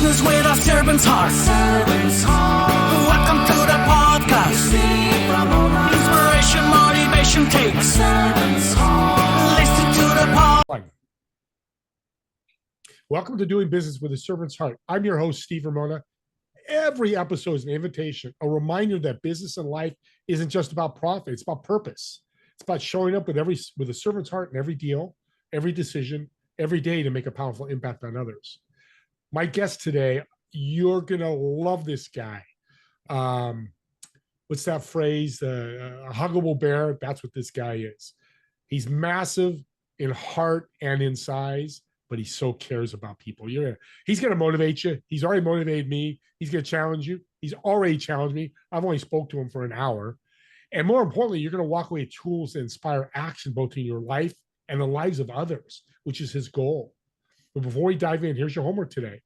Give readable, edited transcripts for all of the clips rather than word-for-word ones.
business with a servant's heart. Welcome to the podcast. Steve Ramona. Inspiration, motivation takes. Listen to the pod. Welcome to Doing Business with a Servant's Heart. I'm your host, Steve Ramona. Every episode is an invitation, a reminder that business and life isn't just about profit. It's about purpose. It's about showing up with a servant's heart in every deal, every decision, every day to make a powerful impact on others. My guest today, you're going to love this guy. What's that phrase? A huggable bear. That's what this guy is. He's massive in heart and in size, but he so cares about people. He's going to motivate you. He's already motivated me. He's going to challenge you. He's already challenged me. I've only spoke to him for an hour. And more importantly, you're going to walk away with tools that inspire action both in your life and the lives of others, which is his goal. But before we dive in, here's your homework today.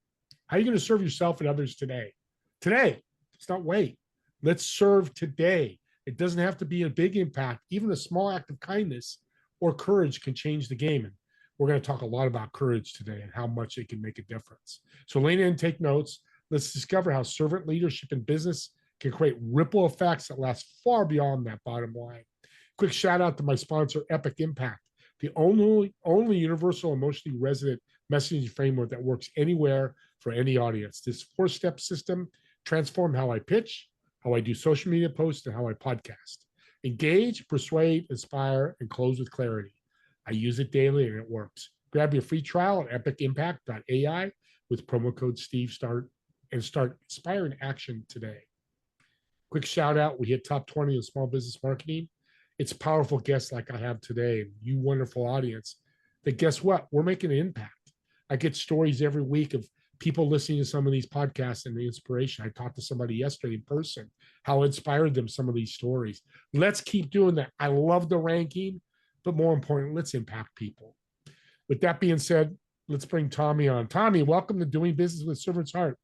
How are you going to serve yourself and others today? Today. Let's not wait. Let's serve today. It doesn't have to be a big impact. Even a small act of kindness or courage can change the game. And we're going to talk a lot about courage today and how much it can make a difference. So lean in and take notes. Let's discover how servant leadership in business can create ripple effects that last far beyond that bottom line. Quick shout out to my sponsor, Epic Impact, the only universal emotionally resonant messaging framework that works anywhere for any audience. This 4-step system transformed how I pitch, how I do social media posts, and how I podcast. Engage, persuade, inspire, and close with clarity. I use it daily and it works. Grab your free trial at epicimpact.ai with promo code Steve. Start inspiring action today. Quick shout out. We hit top 20 in small business marketing. It's powerful guests like I have today, and you wonderful audience, that guess what? We're making an impact. I get stories every week of people listening to some of these podcasts and the inspiration. I talked to somebody yesterday in person, how inspired them some of these stories. Let's keep doing that. I love the ranking, but more important, let's impact people. With that being said, let's bring Tommy on. Tommy, welcome to Doing Business with Servant's Heart.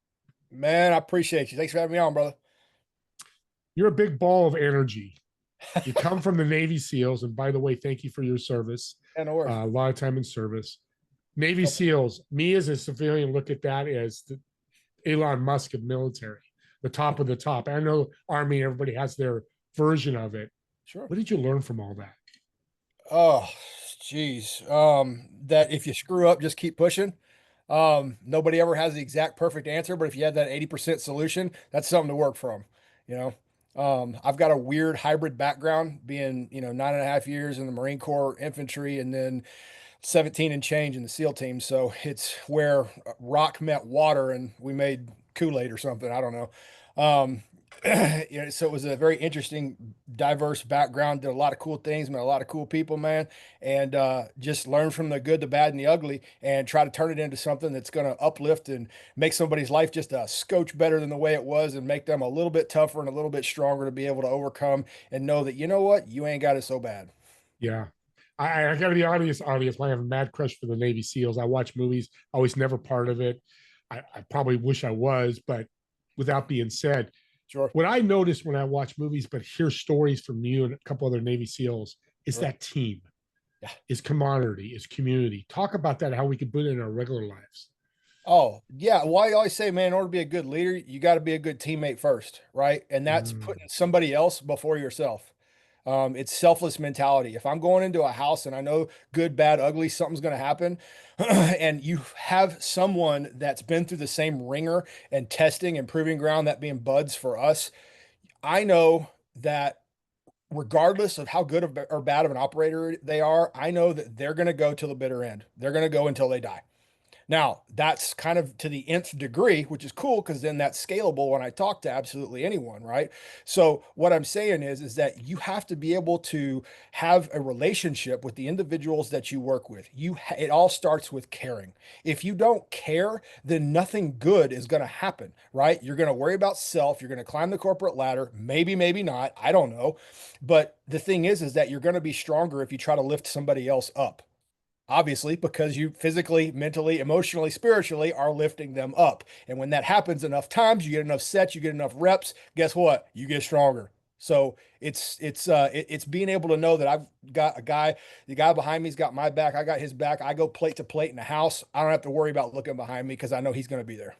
Man, I appreciate you. Thanks for having me on, brother. You're a big ball of energy. You come from the Navy SEALs, and by the way, thank you for your service. Yeah, no worries. A lot of time in service. Navy SEALs, me as a civilian look at that as the Elon Musk of military, the top of the top. I know Army, everybody has their version of it. Sure. What did you learn from all that? Oh, geez. That if you screw up, just keep pushing. Nobody ever has the exact perfect answer, but if you have that 80% solution, that's something to work from, you know. I've got a weird hybrid background, being, 9.5 years in the Marine Corps infantry and then 17 and change in the SEAL team. So it's where rock met water and we made Kool-Aid or something. I don't know. So it was a very interesting, diverse background, did a lot of cool things, met a lot of cool people, man. And just learn from the good, the bad, and the ugly and try to turn it into something that's going to uplift and make somebody's life just a scotch better than the way it was and make them a little bit tougher and a little bit stronger to be able to overcome and know that, you know what, you ain't got it so bad. Yeah. I got to be honest, I have a mad crush for the Navy SEALs. I watch movies. I was never part of it. I probably wish I was, but without being said, Sure. what I noticed when I watch movies, but hear stories from you and a couple other Navy SEALs, is Sure. that team, Yeah. is camaraderie, is community. Talk about that, how we could put it in our regular lives. Oh, yeah. Well, I always say, man, in order to be a good leader, you got to be a good teammate first, right? And that's putting somebody else before yourself. It's selfless mentality. If I'm going into a house and I know good, bad, ugly, something's going to happen, and you have someone that's been through the same ringer and testing and proving ground, that being buds for us, I know that regardless of how good or bad of an operator they are, I know that they're going to go till the bitter end. They're going to go until they die. Now, that's kind of to the nth degree, which is cool because then that's scalable when I talk to absolutely anyone, right? So what I'm saying is that you have to be able to have a relationship with the individuals that you work with. It all starts with caring. If you don't care, then nothing good is going to happen, right? You're going to worry about self. You're going to climb the corporate ladder. Maybe, maybe not. I don't know. But the thing is that you're going to be stronger if you try to lift somebody else up. Obviously, because you physically, mentally, emotionally, spiritually are lifting them up. And when that happens enough times, you get enough sets, you get enough reps, guess what? You get stronger. So it's being able to know that I've got the guy behind me's got my back, I got his back. I go plate to plate in the house. I don't have to worry about looking behind me because I know he's going to be there.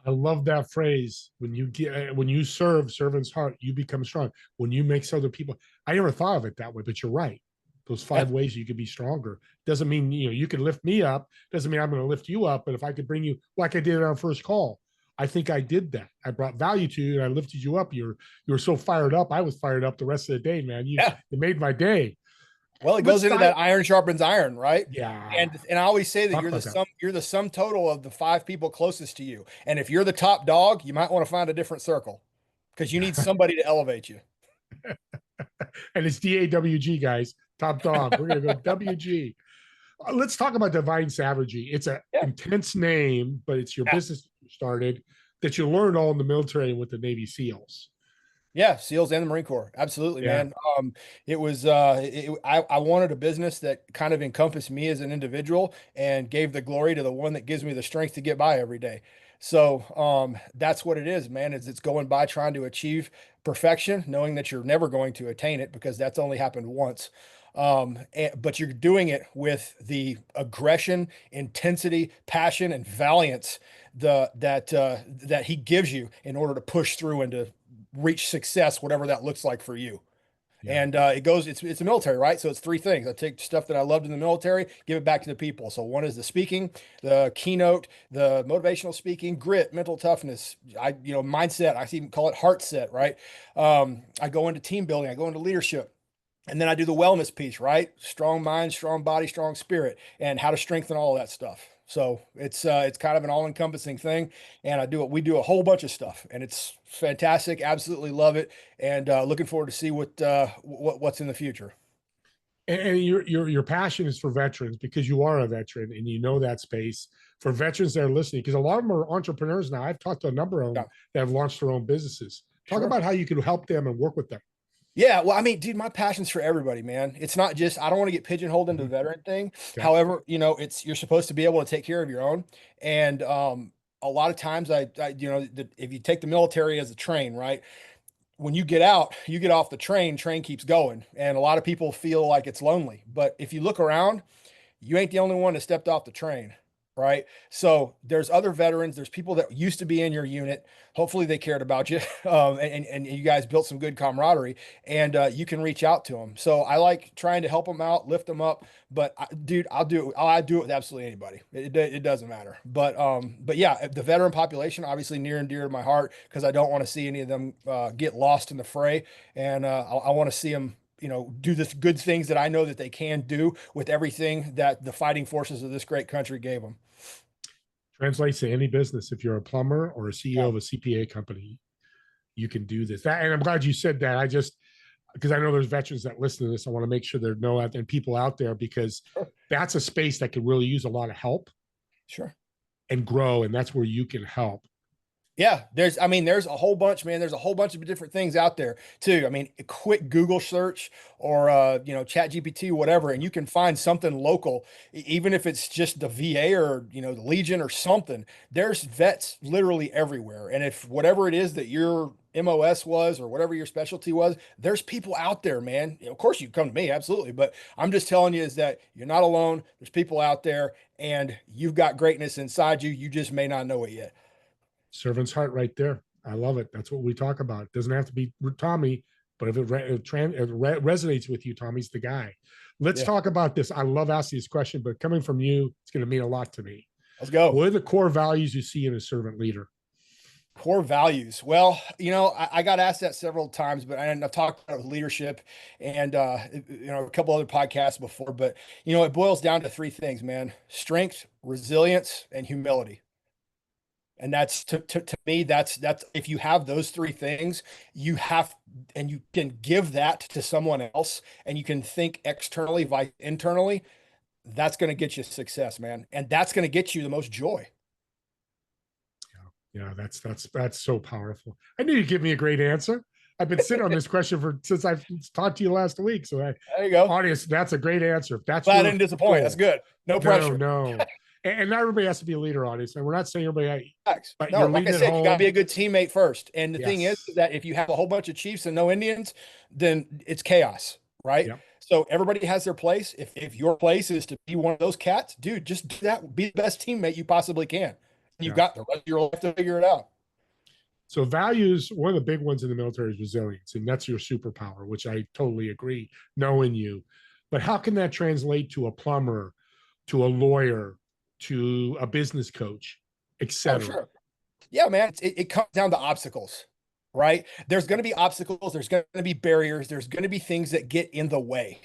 I love that phrase. When you get when you serve servant's heart, you become strong. When you make other people, I never thought of it that way, but you're right. Those Yeah. 5 ways you could be stronger doesn't mean you can lift me up. Doesn't mean I'm going to lift you up. But if I could bring you like I did on our first call, I think I did that. I brought value to you and I lifted you up. You were so fired up. I was fired up the rest of the day, man. Yeah. You made my day. Well, it Let's goes into dive. that iron sharpens iron, right? Yeah. And I always say that Talk about that. you're the sum total of the 5 people closest to you. And if you're the top dog, you might want to find a different circle because you need somebody to elevate you. And it's DAWG, guys. Top dog. We're gonna go WG. Let's talk about divine savagery. It's an Yeah. intense name, but it's your Yeah. business you started that you learned all in the military with the Navy SEALs. Yeah, SEALs and the Marine Corps. Absolutely, Yeah. man. It was I wanted a business that kind of encompassed me as an individual and gave the glory to the one that gives me the strength to get by every day. So that's what it is, man. Is it's going by trying to achieve perfection, knowing that you're never going to attain it because that's only happened once. But you're doing it with the aggression, intensity, passion, and valiance that he gives you in order to push through and to reach success, whatever that looks like for you. Yeah. And it's a military, right? So it's 3 things. I take stuff that I loved in the military, give it back to the people. So one is the speaking, the keynote, the motivational speaking, grit, mental toughness, mindset. I even call it heart set, right? I go into team building, I go into leadership. And then I do the wellness piece, right? Strong mind, strong body, strong spirit, and how to strengthen all of that stuff. So it's kind of an all-encompassing thing, and we do a whole bunch of stuff, and it's fantastic. Absolutely love it, and looking forward to see what's in the future. And your passion is for veterans because you are a veteran and you know that space. For veterans that are listening, because a lot of them are entrepreneurs now. I've talked to a number of them Yeah. that have launched their own businesses. Talk Sure. about how you can help them and work with them. Yeah, well, I mean, dude, my passion's for everybody, man. It's not just I don't want to get pigeonholed into the veteran thing. Okay. However, it's you're supposed to be able to take care of your own, and a lot of times if you take the military as a train, right? When you get out, you get off the train keeps going. And a lot of people feel like it's lonely. But if you look around, you ain't the only one that stepped off the train, right? So there's other veterans, there's people that used to be in your unit. Hopefully they cared about you, and you guys built some good camaraderie, and you can reach out to them. So I like trying to help them out, lift them up. But dude, I do it with absolutely anybody. It doesn't matter. But yeah, the veteran population obviously near and dear to my heart because I don't want to see any of them get lost in the fray, and I want to see them do the good things that I know that they can do with everything that the fighting forces of this great country gave them. Translates to any business. If you're a plumber or a CEO Yeah. of a CPA company, you can do this. And I'm glad you said that. Because I know there's veterans that listen to this. I want to make sure there are and people out there because Sure. that's a space that could really use a lot of help Sure. and grow. And that's where you can help. Yeah, there's a whole bunch, man. There's a whole bunch of different things out there too. I mean, a quick Google search or Chat GPT, whatever, and you can find something local, even if it's just the VA or the Legion or something. There's vets literally everywhere, and if whatever it is that your MOS was or whatever your specialty was, there's people out there, man. Of course, you come to me, absolutely, but I'm just telling you is that you're not alone. There's people out there, and you've got greatness inside you. You just may not know it yet. Servant's heart right there. I love it. That's what we talk about. It doesn't have to be Tommy, but if it resonates with you, Tommy's the guy. Let's talk about this. I love asking this question, but coming from you, it's going to mean a lot to me. Let's go. What are the core values you see in a servant leader? Core values. Well, I got asked that several times, but I've talked about it with leadership and, a couple other podcasts before, but, it boils down to 3 things, man: strength, resilience, and humility. And that's to me, that's if you have those 3 things, and you can give that to someone else and you can think externally, internally, that's going to get you success, man. And that's going to get you the most joy. Yeah, that's so powerful. I knew you'd give me a great answer. I've been sitting on this question since I've talked to you last week. So there you go. Audience, that's a great answer. If that's glad I didn't disappoint. Goal. That's good. No pressure. No. And not everybody has to be a leader, audience. And we're not saying everybody. But no, like I said, you got to be a good teammate first. And the thing is that if you have a whole bunch of chiefs and no Indians, then it's chaos, right? Yep. So everybody has their place. If your place is to be one of those cats, dude, just do that. Be the best teammate you possibly can. You Yeah. got the rest of your life to figure it out. So values, one of the big ones in the military is resilience, and that's your superpower, which I totally agree, knowing you. But how can that translate to a plumber, to a lawyer, to a business coach, et Oh, cetera? sure. Yeah, man. It comes down to obstacles, right? There's going to be obstacles. There's going to be barriers. There's going to be things that get in the way,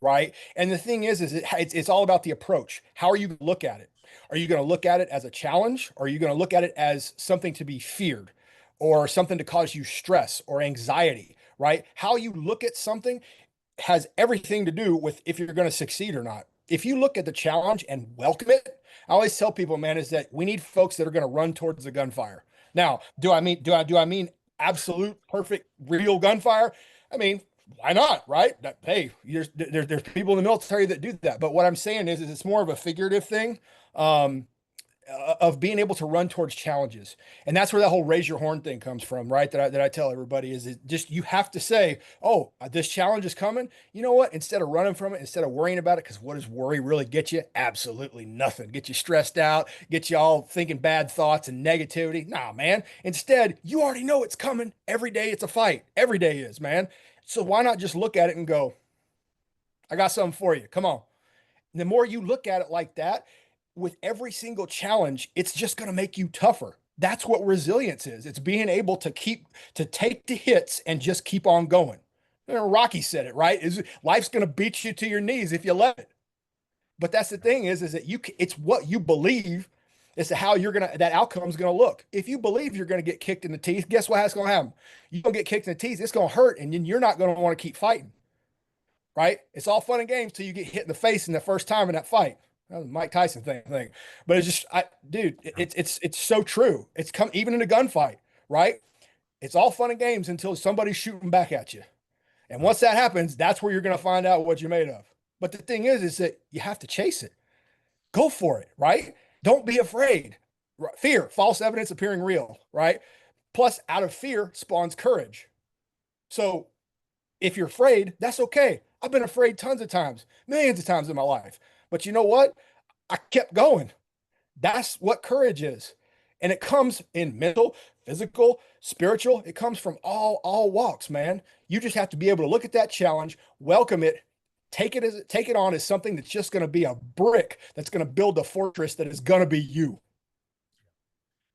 right? And the thing is it's all about the approach. How are you going to look at it? Are you going to look at it as a challenge? Or are you going to look at it as something to be feared or something to cause you stress or anxiety, right? How you look at something has everything to do with if you're going to succeed or not. If you look at the challenge and welcome it, I always tell people, man, is that we need folks that are going to run towards the gunfire. Now, do I mean absolute perfect real gunfire? I mean, why not, right? Hey, there's people in the military that do that. But what I'm saying is it's more of a figurative thing. Um, of being able to run towards challenges. And that's where that whole raise your horn thing comes from, right? That I tell everybody is it just, you have to say, oh, this challenge is coming. You know what? Instead of running from it, instead of worrying about it, because what does worry really get you? Absolutely nothing. Get you stressed out, get you all thinking bad thoughts and negativity. Nah, man. Instead, you already know it's coming. Every day it's a fight. Every day is, man. So why not just look at it and go, I got something for you. Come on. And the more you look at it like that, with every single challenge, it's just going to make you tougher. That's what resilience is. It's being able to take the hits and just keep on going. Rocky said it, right? Is life's going to beat you to your knees if you let it. But that's the thing is that it's what you believe as to how that outcome's going to look. If you believe you're going to get kicked in the teeth, guess what's going to happen? You're going to get kicked in the teeth. It's going to hurt, and then you're not going to want to keep fighting. Right? It's all fun and games till you get hit in the face in the first time in that fight. That was Mike Tyson thing, I think. But it's just, dude, it's so true. It's come even in a gunfight, right? It's all fun and games until somebody's shooting back at you. And once that happens, that's where you're going to find out what you're made of. But the thing is that you have to chase it. Go for it, right? Don't be afraid. Fear, false evidence appearing real, right? Plus, out of fear spawns courage. So if you're afraid, that's okay. I've been afraid tons of times, millions of times in my life. But you know what? I kept going. That's what courage is. And it comes in mental, physical, spiritual. It comes from all walks, man. You just have to be able to look at that challenge, welcome it, take it on as something that's just going to be a brick that's going to build the fortress that is going to be you.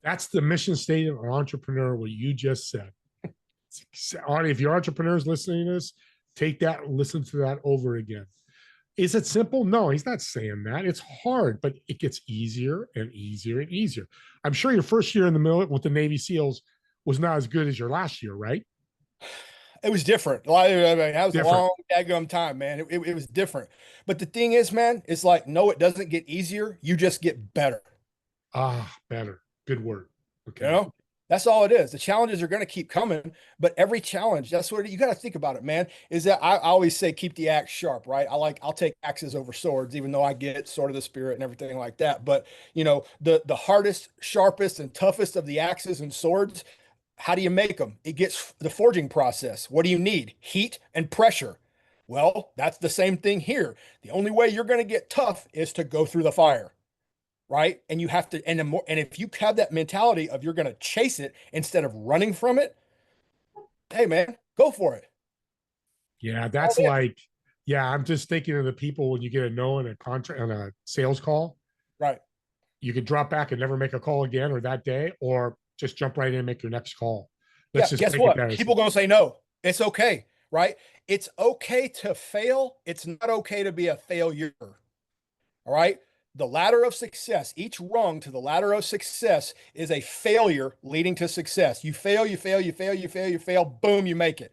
That's the mission statement of an entrepreneur, what you just said. If your entrepreneurs listening to this, take that, listen to that over again. Is it simple? No, he's not saying that. It's hard, but it gets easier and easier and easier. I'm sure your first year in the middle with the Navy SEALs was not as good as your last year, right? It was different. I mean, that was Different. a long daggum time, man. It was different. But the thing is, man, it's like, no, it doesn't get easier. You just get better. Better. Good word. Okay. You know, that's all it is. The challenges are going to keep coming, but every challenge, that's what you got to think about it, man. Is that I always say keep the axe sharp, right? I'll take axes over swords, even though I get sort of the spirit and everything like that. But you know, the hardest, sharpest, and toughest of the axes and swords, how do you make them? It gets the forging process. What do you need? Heat and pressure. Well, that's the same thing here. The only way you're going to get tough is to go through the fire, right? And you have to, and if you have that mentality of you're going to chase it instead of running from it, hey man, go for it. Yeah, that's like, yeah, I'm just thinking of the people when you get a no in a contract on a sales call, Right. you could drop back and never make a call again or that day, or just jump right in and make your next call. Yeah. Let's just Guess make it what? better. People going to say no. It's okay. Right. It's okay to fail. It's not okay to be a failure. All right. The ladder of success, each rung to the ladder of success is a failure leading to success. You fail, you fail, you fail, you fail, you fail, boom, you make it.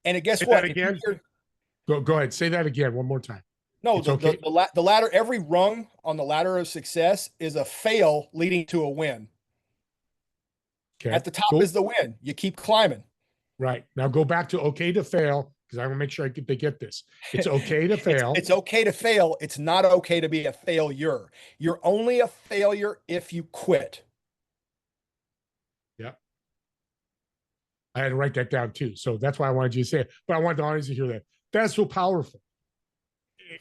And guess Say what? that again. Go ahead. Say that again one more time. No, It's okay. the ladder, every rung on the ladder of success is a fail leading to a win. Okay. At the top Cool. is the win. You keep climbing. Right. Now go back to okay to fail, because I want to make sure they get this. It's okay to fail. It's okay to fail. It's not okay to be a failure. You're only a failure if you quit. Yeah. I had to write that down too. So that's why I wanted you to say it. But I want the audience to hear that. That's so powerful.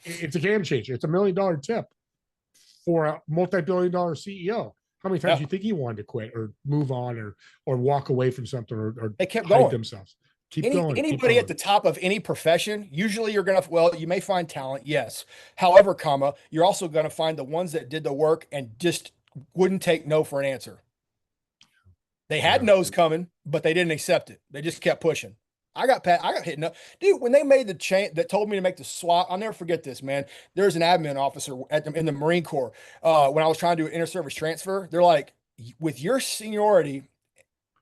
It's a game changer. It's $1 million tip for a multi-billion-dollar CEO. How many times Yeah, do you think he wanted to quit or move on or walk away from something or they kept hide going. themselves? Keep going, keep Anybody at going. the top of any profession, usually you're gonna, well, you may find talent, yes. However, comma, you're also gonna find the ones that did the work and just wouldn't take no for an answer. They had Yeah. no's coming, but they didn't accept it. They just kept pushing. I got hit no. Dude, when they made the change that told me to make the swap, I'll never forget this, man. There's an admin officer in the Marine Corps. When I was trying to do an inter-service transfer, they're like, with your seniority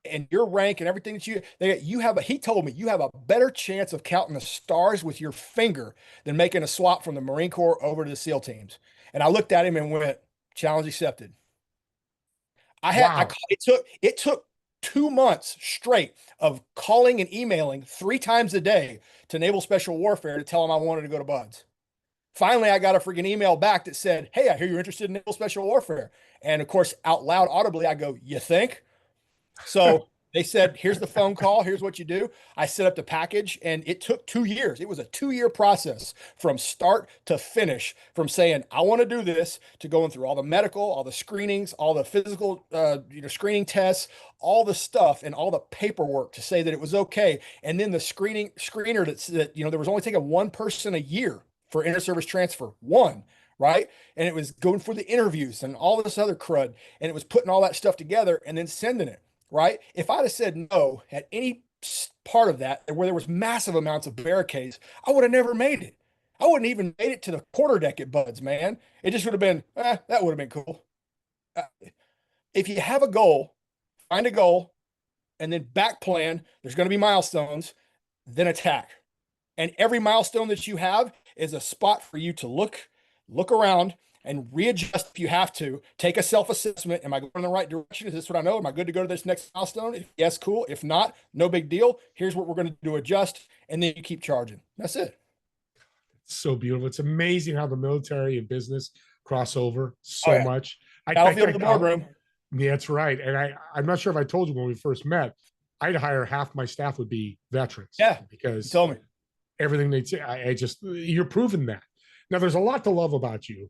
and your rank and everything that you have he told me you have a better chance of counting the stars with your finger than making a swap from the Marine Corps over to the SEAL teams. And I looked at him and went, challenge accepted. Wow. It took 2 months straight of calling and emailing 3 times a day to Naval Special Warfare to tell them I wanted to go to Buds. Finally, I got a freaking email back that said, "Hey, I hear you're interested in Naval Special Warfare." And of course, out loud, audibly, I go, "You think?" So they said, "Here's the phone call. Here's what you do." I set up the package, and it took 2 years. It was a 2 year process from start to finish, from saying, "I want to do this," to going through all the medical, all the screenings, all the physical, screening tests, all the stuff, and all the paperwork to say that it was okay. And then the screener that there was only taking one person a year for inter-service transfer, one. Right. And it was going for the interviews and all this other crud. And it was putting all that stuff together and then sending it. Right? If I'd have said no at any part of that where there was massive amounts of barricades, I would have never made it. I wouldn't even made it to the quarter deck at Buds, man. It just would have been, that would have been cool. Uh, if you have a goal, find a goal, and then back plan, there's going to be milestones, then attack. And every milestone that you have is a spot for you to look around and readjust if you have to. Take a self-assessment. Am I going in the right direction? Is this what I know? Am I good to go to this next milestone? If yes, cool. If not, no big deal. Here's what we're going to do, adjust, and then you keep charging. That's it. It's so beautiful. It's amazing how the military and business cross over Oh so yeah. much. Battlefield to the boardroom. Yeah, that's right. And I'm not sure if I told you when we first met, I'd hire half my staff would be veterans. Yeah. You Because told me. everything they say, I just, you're proving that. Now, there's a lot to love about you.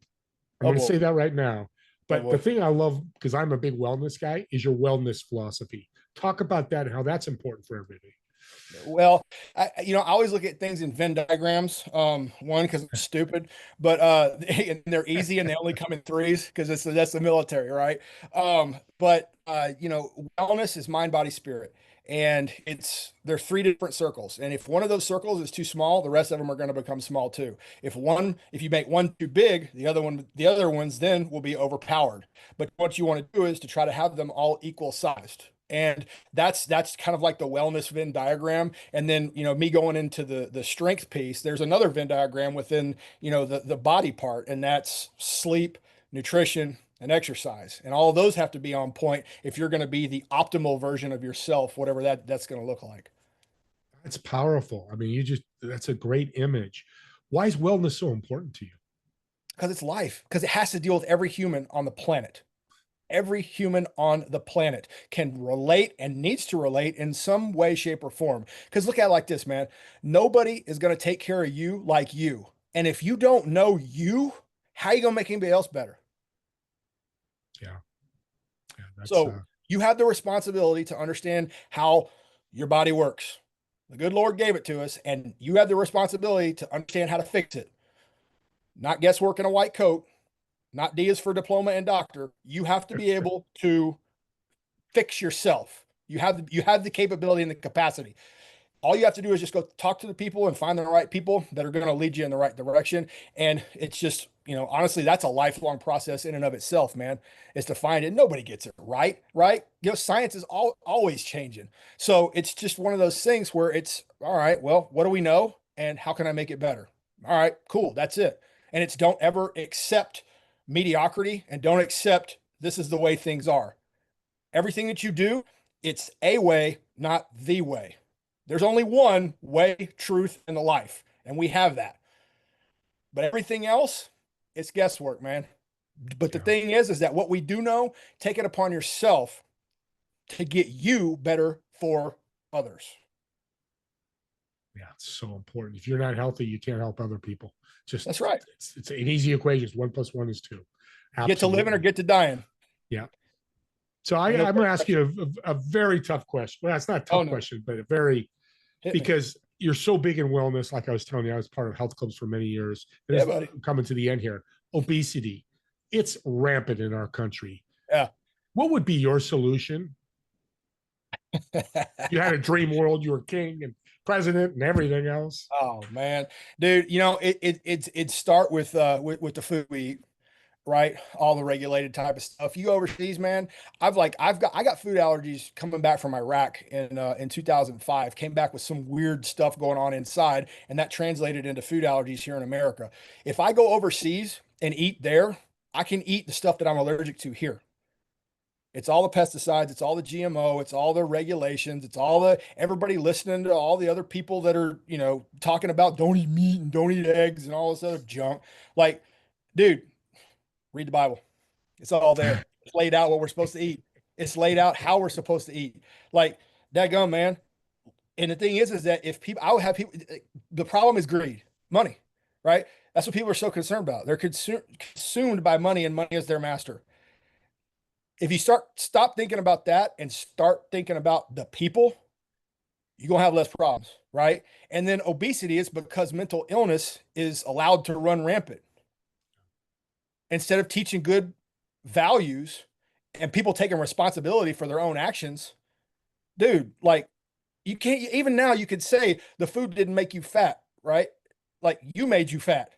I'm Oh going to boy. say that right now. Oh But the boy. thing I love, because I'm a big wellness guy, is your wellness philosophy. Talk about that and how that's important for everybody. Well, I always look at things in Venn diagrams. One, because I'm stupid, but and they're easy and they only come in threes because that's the military, right? But wellness is mind, body, spirit, and they're three different circles. And if one of those circles is too small, the rest of them are going to become small too. If you make one too big, the other ones then will be overpowered. But what you want to do is to try to have them all equal sized. And that's kind of like the wellness Venn diagram. And then, me going into the strength piece, there's another Venn diagram within, the body part, and that's sleep, nutrition, and exercise. And all of those have to be on point if you're going to be the optimal version of yourself, whatever that's going to look like. That's powerful. I mean, that's a great image. Why is wellness so important to you? Because it's life, because it has to deal with every human on the planet. Every human on the planet can relate and needs to relate in some way, shape, or form. Because look at it like this, man. Nobody is going to take care of you like you. And if you don't know you, how are you going to make anybody else better? Yeah. Yeah. So you have the responsibility to understand how your body works. The good Lord gave it to us, and you have the responsibility to understand how to fix it. Not guesswork in a white coat, not D is for diploma and doctor. You have to be able to fix yourself. You have the capability and the capacity. All you have to do is just go talk to the people and find the right people that are going to lead you in the right direction. And it's just, honestly, that's a lifelong process in and of itself, man, is to find it. Nobody gets it right, right? Science is always changing. So it's just one of those things where it's, all right, well, what do we know? And how can I make it better? All right, cool. That's it. And it's don't ever accept mediocrity and don't accept this is the way things are. Everything that you do, it's a way, not the way. There's only one way, truth, and the life, and we have that. But everything else, it's guesswork, man. But the Yeah. thing is that what we do know, take it upon yourself to get you better for others. Yeah, it's so important. If you're not healthy, you can't help other people. That's right. It's an easy equation. 1 + 1 is 2. Get to living or Absolutely. get to dying. Yeah. So I know. I'm going to ask you a very tough question. Well, it's not a Oh tough no, question, but a very, hit me. because you're so big in wellness. Like I was telling you, I was part of health clubs for many years. And Yeah, it's buddy. coming to the end here. Obesity, it's rampant in our country. Yeah. What would be your solution? You had a dream world, you were king and president and everything else. Oh man, dude, it start with the food we eat, right? All the regulated type of stuff. You go overseas, man. I got food allergies coming back from Iraq in 2005. Came back with some weird stuff going on inside, and that translated into food allergies here in America. If I go overseas and eat there, I can eat the stuff that I'm allergic to here. It's all the pesticides, it's all the GMO, it's all the regulations, it's all the everybody listening to all the other people that are, talking about don't eat meat and don't eat eggs and all this other junk. Like, dude, read the Bible. It's all there. It's laid out what we're supposed to eat. It's laid out how we're supposed to eat. Like, daggone, man. And the thing is that if people, I would have people, the problem is greed, money, right? That's what people are so concerned about. They're consumed by money, and money is their master. If you stop thinking about that and start thinking about the people, you're gonna have less problems, right? And then obesity is because mental illness is allowed to run rampant. Instead of teaching good values and people taking responsibility for their own actions, dude, like you can't even now you could say the food didn't make you fat, right? Like you made you fat.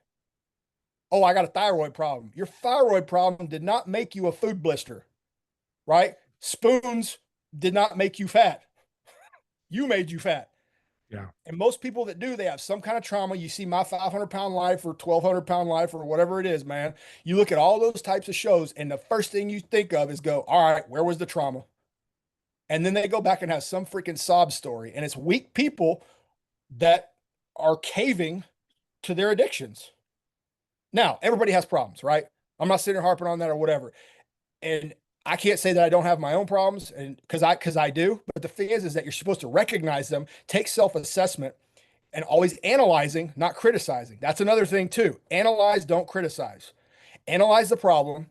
Oh, I got a thyroid problem. Your thyroid problem did not make you a food blister, right? Spoons did not make you fat. You made you fat. Yeah. And most people that do, they have some kind of trauma. You see my 500-pound life or 1,200-pound life or whatever it is, man. You look at all those types of shows, and the first thing you think of is go, all right, where was the trauma? And then they go back and have some freaking sob story. And it's weak people that are caving to their addictions. Now, everybody has problems, right? I'm not sitting here harping on that or whatever. And I can't say that I don't have my own problems, and because I do. But the thing is that you're supposed to recognize them, take self-assessment, and always analyzing, not criticizing. That's another thing too. Analyze, don't criticize. Analyze the problem,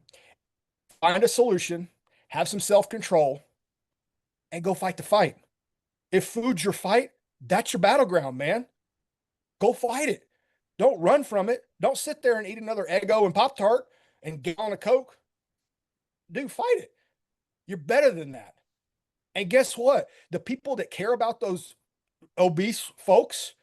find a solution, have some self-control, and go fight the fight. If food's your fight, that's your battleground, man. Go fight it. Don't run from it. Don't sit there and eat another Eggo and Pop Tart and gallon of Coke. Dude, fight it. You're better than that. And guess what? The people that care about those obese folks,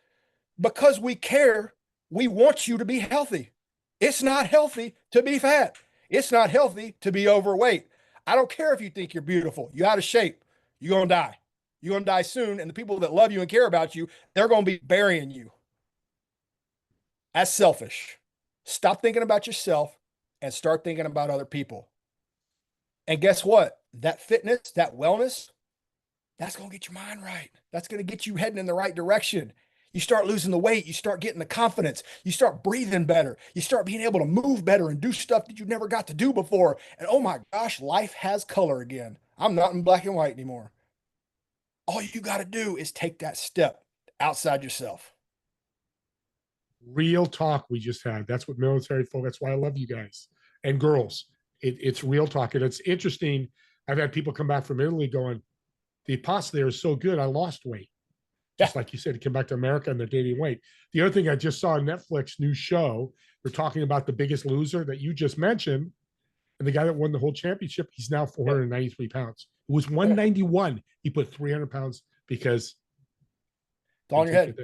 because we care, we want you to be healthy. It's not healthy to be fat. It's not healthy to be overweight. I don't care if you think you're beautiful. You're out of shape. You're going to die. You're going to die soon. And the people that love you and care about you, they're going to be burying you. That's selfish. Stop thinking about yourself and start thinking about other people. And guess what? That fitness, that wellness, that's going to get your mind right. That's going to get you heading in the right direction. You start losing the weight. You start getting the confidence. You start breathing better. You start being able to move better and do stuff that you never got to do before. And oh my gosh, life has color again. I'm not in black and white anymore. All you got to do is take that step outside yourself. Real talk we just had. That's what military folk, that's why I love you guys and girls. It's real talk. And it's interesting. I've had people come back from Italy going, the pasta there is so good, I lost weight. Just like you said, to come back to America and they're gaining weight. The other thing I just saw on Netflix, new show, they're talking about The Biggest Loser that you just mentioned. And the guy that won the whole championship, he's now 493 pounds. It was 191. He put 300 pounds because it's on your head.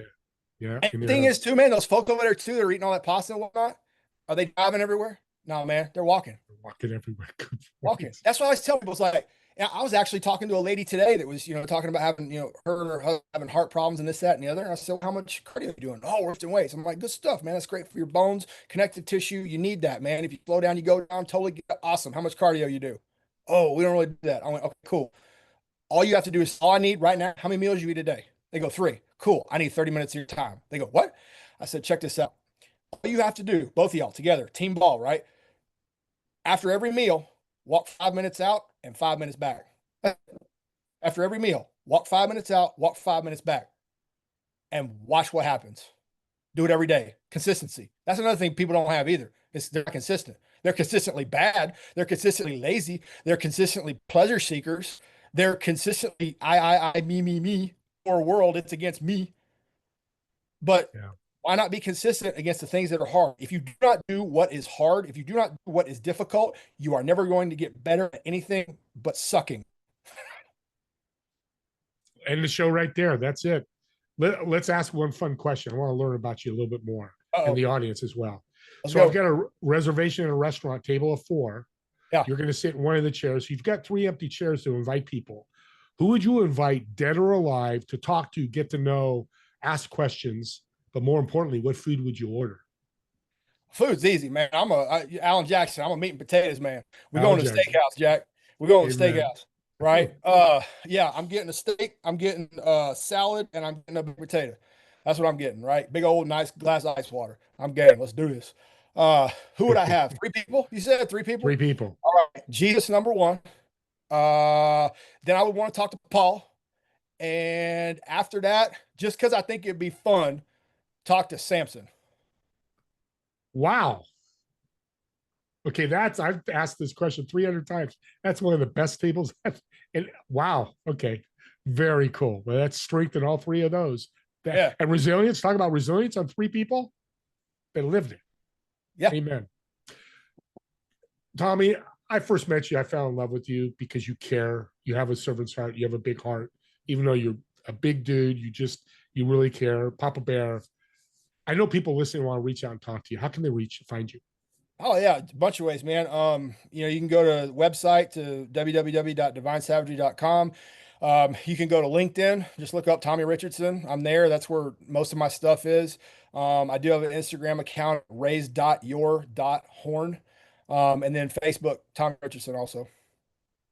Yeah. And the thing is, too, man, those folk over there, too, they're eating all that pasta and whatnot. Are they driving everywhere? No, man, they're walking. They're walking everywhere. Walking. That's what I always tell people. It's like, I was actually talking to a lady today that was, talking about having, her and her husband having heart problems and this, that, and the other. And I said, well, how much cardio are you doing? Oh, we're lifting weights. I'm like, good stuff, man. That's great for your bones, connective tissue. You need that, man. If you slow down, you go down, totally get awesome. How much cardio you do? Oh, we don't really do that. I went, okay, cool. All you have to do is, all I need right now, how many meals you eat a day? They go, 3. Cool. I need 30 minutes of your time. They go, what? I said, check this out. All you have to do, both of y'all together, team ball, right? After every meal, walk 5 minutes out and 5 minutes back. After every meal, walk 5 minutes out, walk 5 minutes back, and watch what happens. Do it every day. Consistency. That's another thing people don't have either. They're not consistent. They're consistently bad. They're consistently lazy. They're consistently pleasure seekers. They're consistently me, or world. It's against me. But Yeah. why not be consistent against the things that are hard? If you do not do what is hard, if you do not do what is difficult, you are never going to get better at anything but sucking. End the show right there. That's it. Let's ask one fun question. I want to learn about you a little bit more and the audience as well. Let's So go. I've got a reservation in a restaurant, table of 4. Yeah. You're going to sit in one of the chairs. You've got 3 empty chairs to invite people. Who would you invite, dead or alive, to talk to, get to know, ask questions, but more importantly, what food would you order? Food's easy, man. Alan Jackson. I'm a meat and potatoes man. We're Alan going to Jackson. steakhouse, Jack. We're going to Amen. steakhouse, right? Yeah, I'm getting a steak, I'm getting salad, and I'm getting a big potato. That's what I'm getting, right? Big old nice glass of ice water. I'm game. Let's do this. Who would I have? 3 people? You said 3 people? 3 people. All right. Jesus, number 1. Then I would want to talk to Paul. And after that, just because I think it'd be fun, talk to Samson. Wow. Okay, I've asked this question 300 times. That's one of the best tables. And wow. Okay. Very cool. Well, that's strength in all 3 of those. Yeah. And resilience, talk about resilience on 3 people that lived it. Yeah. Amen. Tommy, I first met you, I fell in love with you because you care. You have a servant's heart. You have a big heart. Even though you're a big dude, you really care. Papa Bear. I know people listening want to reach out and talk to you. How can they find you? Oh yeah, a bunch of ways, man. You can go to the website to www.divinesavagery.com. You can go to LinkedIn, just look up Tommy Richardson. I'm there. That's where most of my stuff is. I do have an Instagram account, raise.your.horn. And then Facebook, Tommy Richardson also.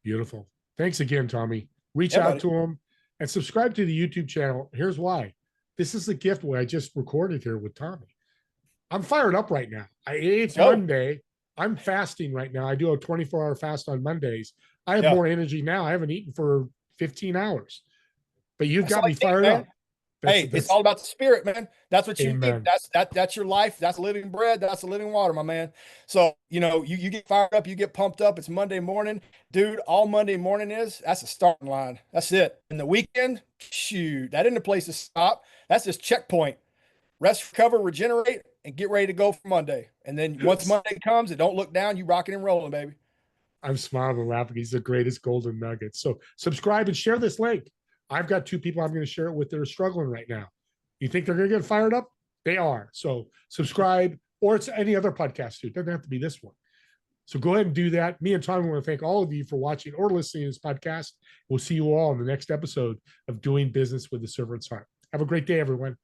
Beautiful. Thanks again, Tommy. Reach Yeah, out buddy. to him and subscribe to the YouTube channel. Here's why. This is the gift what I just recorded here with Tommy. I'm fired up right now. It's Monday. I'm fasting right now. I do a 24-hour fast on Mondays. I have more energy now. I haven't eaten for 15 hours. But you've got me fired up. It's all about the spirit, man. That's what you Amen. need. That's your life. That's living bread. That's the living water, my man. So, you get fired up, you get pumped up. It's Monday morning. Dude, all Monday morning that's a starting line. That's it. And the weekend, shoot, that isn't a place to stop. That's just checkpoint. Rest, recover, regenerate, and get ready to go for Monday. And then once Monday comes, and don't look down, you rocking and rolling, baby. I'm smiling and laughing. He's the greatest golden nugget. So subscribe and share this link. I've got 2 people I'm going to share it with that are struggling right now. You think they're going to get fired up? They are. So subscribe, or it's any other podcast too. It doesn't have to be this one. So go ahead and do that. Me and Tommy want to thank all of you for watching or listening to this podcast. We'll see you all in the next episode of Doing Business with the Servant's Heart. Have a great day, everyone.